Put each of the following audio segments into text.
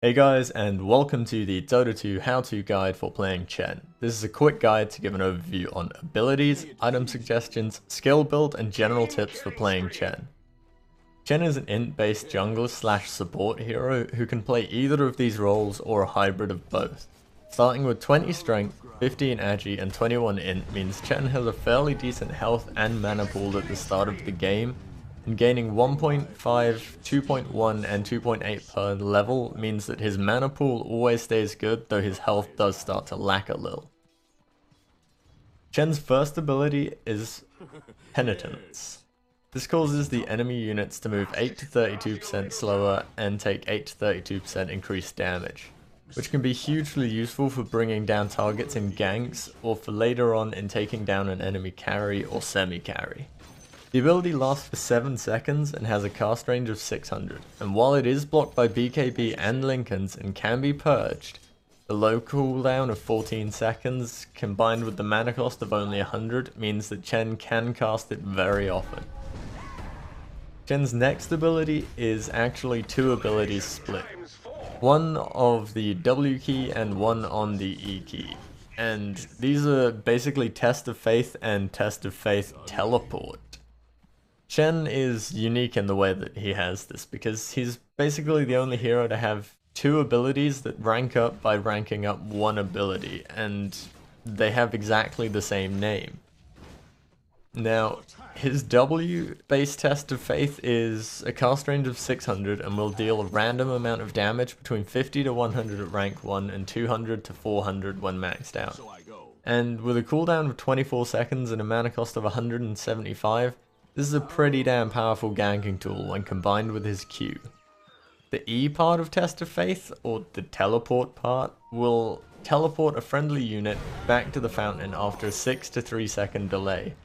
Hey guys, and welcome to the Dota 2 how-to guide for playing Chen. This is a quick guide to give an overview on abilities, item suggestions, skill build, and general tips for playing Chen. Chen is an int-based jungler slash support hero who can play either of these roles or a hybrid of both. Starting with 20 strength, 15 agi, and 21 int means Chen has a fairly decent health and mana pool at the start of the game, and gaining 1.5, 2.1, and 2.8 per level means that his mana pool always stays good, though his health does start to lack a little. Chen's first ability is Penitence. This causes the enemy units to move 8 to 32% slower and take 8 to 32% increased damage, which can be hugely useful for bringing down targets in ganks or for later on in taking down an enemy carry or semi-carry. The ability lasts for 7 seconds and has a cast range of 600, and while it is blocked by BKB and Linken's and can be purged, the low cooldown of 14 seconds combined with the mana cost of only 100 means that Chen can cast it very often. Chen's next ability is actually two abilities split, one of the W key and one on the E key, and these are basically Test of Faith and Test of Faith Teleport. Chen is unique in the way that he has this because he's basically the only hero to have two abilities that rank up by ranking up one ability, and they have exactly the same name. Now, his W-based Test of Faith is a cast range of 600 and will deal a random amount of damage between 50 to 100 at rank 1 and 200 to 400 when maxed out. And with a cooldown of 24 seconds and a mana cost of 175, this is a pretty damn powerful ganking tool when combined with his Q. The E part of Test of Faith, or the teleport part, will teleport a friendly unit back to the fountain after a 6 to 3 second delay.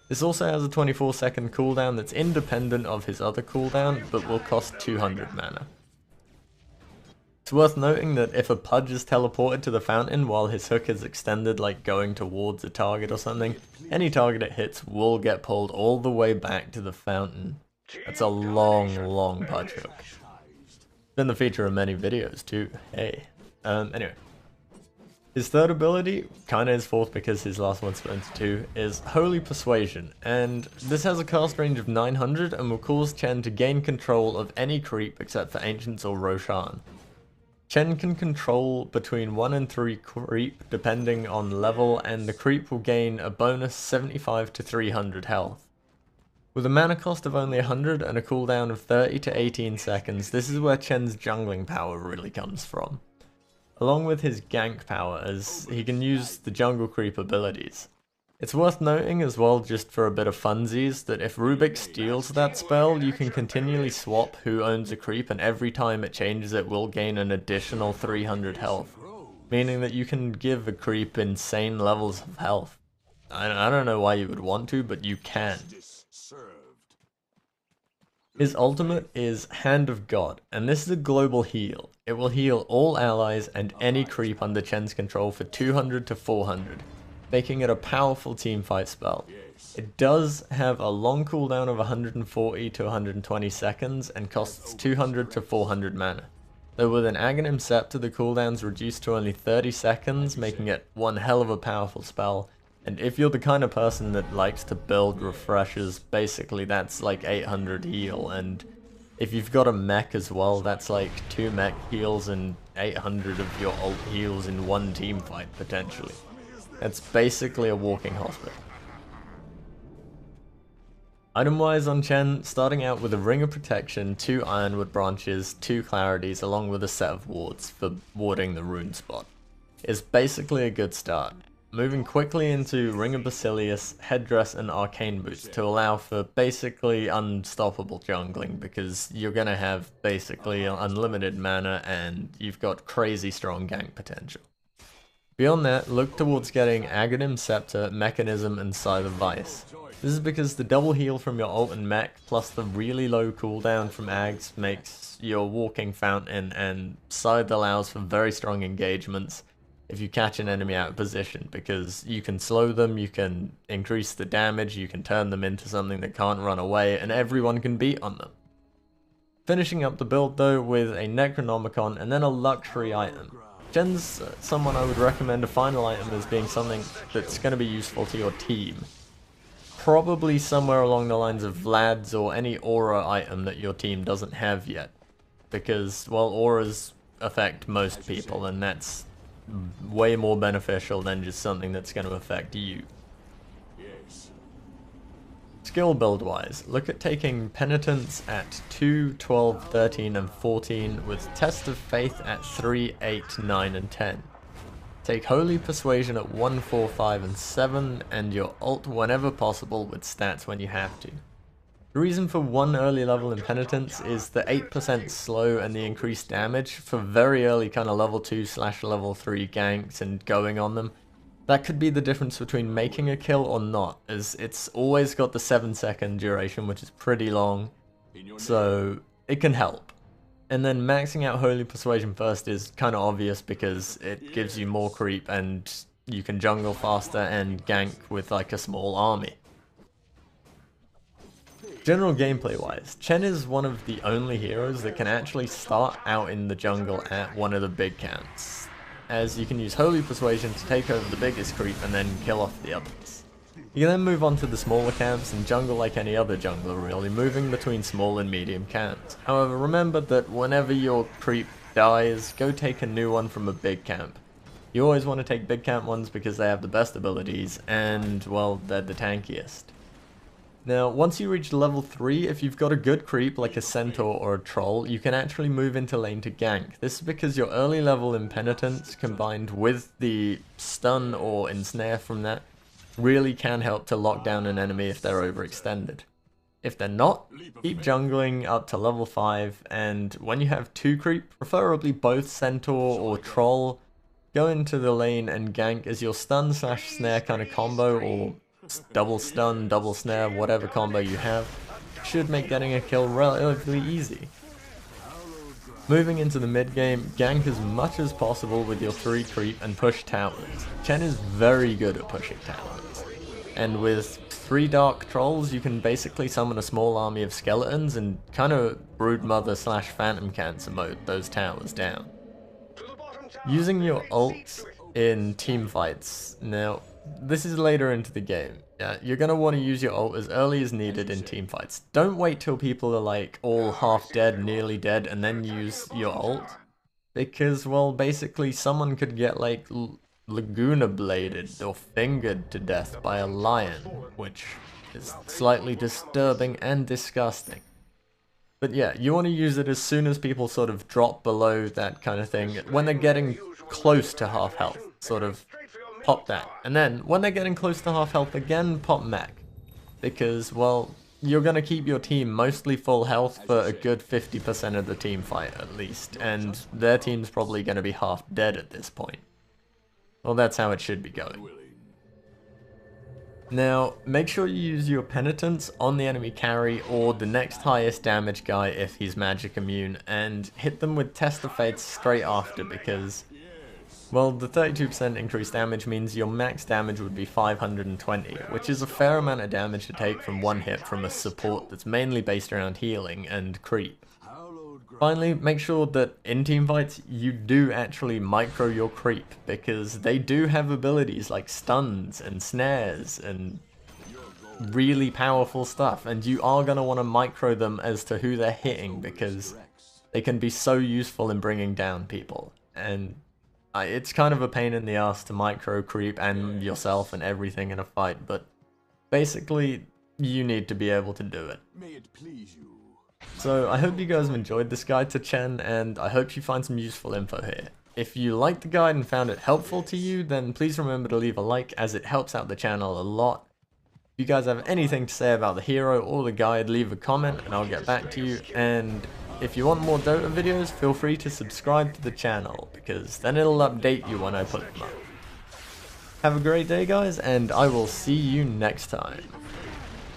This also has a 24 second cooldown that's independent of his other cooldown, but will cost 200 mana. It's worth noting that if a Pudge is teleported to the fountain while his hook is extended, like going towards a target or something, any target it hits will get pulled all the way back to the fountain. That's a long Pudge hook. Been the feature of many videos too, hey. Anyway. His third ability, kinda his fourth because his last one split into two, is Holy Persuasion, and this has a cast range of 900 and will cause Chen to gain control of any creep except for Ancients or Roshan. Chen can control between 1 and 3 creep depending on level, and the creep will gain a bonus 75 to 300 health. With a mana cost of only 100 and a cooldown of 30 to 18 seconds, this is where Chen's jungling power really comes from, along with his gank power, as he can use the jungle creep abilities. It's worth noting as well, just for a bit of funsies, that if Rubik steals that spell, you can continually swap who owns a creep, and every time it changes it will gain an additional 300 health, meaning that you can give a creep insane levels of health. I don't know why you would want to, but you can. His ultimate is Hand of God, and this is a global heal. It will heal all allies and any creep under Chen's control for 200 to 400. Making it a powerful teamfight spell. It does have a long cooldown of 140 to 120 seconds and costs 200 to 400 mana. Though with an Aghanim Scepter the cooldown's reduced to only 30 seconds, making it one hell of a powerful spell. And if you're the kind of person that likes to build refreshers, basically that's like 800 heal, and if you've got a mech as well, that's like 2 mech heals and 800 of your ult heals in one team fight potentially. It's basically a walking hospital. Item-wise on Chen, starting out with a Ring of Protection, 2 Ironwood branches, 2 Clarities, along with a set of wards for warding the rune spot. It's basically a good start. Moving quickly into Ring of Basilius, Headdress, and Arcane Boots to allow for basically unstoppable jungling, because you're gonna have basically unlimited mana and you've got crazy strong gank potential. Beyond that, look towards getting Aghanim Scepter, Mechanism, and Scythe of Vice. This is because the double heal from your ult and mech, plus the really low cooldown from Ags, makes your walking fountain, and Scythe allows for very strong engagements if you catch an enemy out of position, because you can slow them, you can increase the damage, you can turn them into something that can't run away, and everyone can beat on them. Finishing up the build though with a Necronomicon and then a luxury item. Chen's someone I would recommend a final item as being something that's going to be useful to your team. Probably somewhere along the lines of Vlad's or any aura item that your team doesn't have yet. Because, well, auras affect most people and that's way more beneficial than just something that's going to affect you. Skill build wise, look at taking Penitence at 2, 12, 13 and 14 with Test of Faith at 3, 8, 9 and 10. Take Holy Persuasion at 1, 4, 5 and 7 and your ult whenever possible with stats when you have to. The reason for one early level in Penitence is the 8% slow and the increased damage for very early kind of level 2/level 3 ganks and going on them. That could be the difference between making a kill or not, as it's always got the 7-second duration, which is pretty long, so it can help. And then maxing out Holy Persuasion first is kind of obvious because it gives you more creep and you can jungle faster and gank with like a small army. General gameplay wise, Chen is one of the only heroes that can actually start out in the jungle at one of the big camps, as you can use Holy Persuasion to take over the biggest creep and then kill off the others. You can then move on to the smaller camps and jungle like any other jungler really, moving between small and medium camps. However, remember that whenever your creep dies, go take a new one from a big camp. You always want to take big camp ones because they have the best abilities and, well, they're the tankiest. Now, once you reach level 3, if you've got a good creep like a centaur or a troll, you can actually move into lane to gank. This is because your early level in Penitence combined with the stun or ensnare from that really can help to lock down an enemy if they're overextended. If they're not, keep jungling up to level 5, and when you have 2 creep, preferably both centaur or troll, go into the lane and gank as your stun/snare kind of combo, or double stun, double snare, whatever combo you have, should make getting a kill relatively easy. Moving into the mid game, gank as much as possible with your 3 creep and push towers. Chen is very good at pushing towers, and with 3 dark trolls you can basically summon a small army of skeletons and kind of broodmother/phantom cancer mode those towers down. Using your ult in team fights. Now, this is later into the game. Yeah, you're going to want to use your ult as early as needed in teamfights. Don't wait till people are like all half dead, nearly dead, and then use your ult. Because, well, basically someone could get like Laguna bladed or fingered to death by a lion, which is slightly disturbing and disgusting. But yeah, you want to use it as soon as people sort of drop below that kind of thing, when they're getting close to half health, sort of pop that. And then, when they're getting close to half health again, pop mech. Because, well, you're going to keep your team mostly full health for a good 50% of the team fight at least, and their team's probably going to be half dead at this point. Well, that's how it should be going. Now, make sure you use your Penitence on the enemy carry or the next highest damage guy if he's magic immune, and hit them with Test of Fate straight after because, well, the 32% increased damage means your max damage would be 520, which is a fair amount of damage to take from one hit from a support that's mainly based around healing and creep. Finally, make sure that in teamfights you do actually micro your creep, because they do have abilities like stuns and snares and really powerful stuff, and you are going to want to micro them as to who they're hitting because they can be so useful in bringing down people. And it's kind of a pain in the ass to micro creep and yourself and everything in a fight, but basically you need to be able to do it. May it please you. So I hope you guys have enjoyed this guide to Chen, and I hope you find some useful info here. If you liked the guide and found it helpful to you, then please remember to leave a like as it helps out the channel a lot. If you guys have anything to say about the hero or the guide, leave a comment and I'll get back to you. And if you want more Dota videos, feel free to subscribe to the channel, because then it'll update you when I put them up. Have a great day guys, and I will see you next time.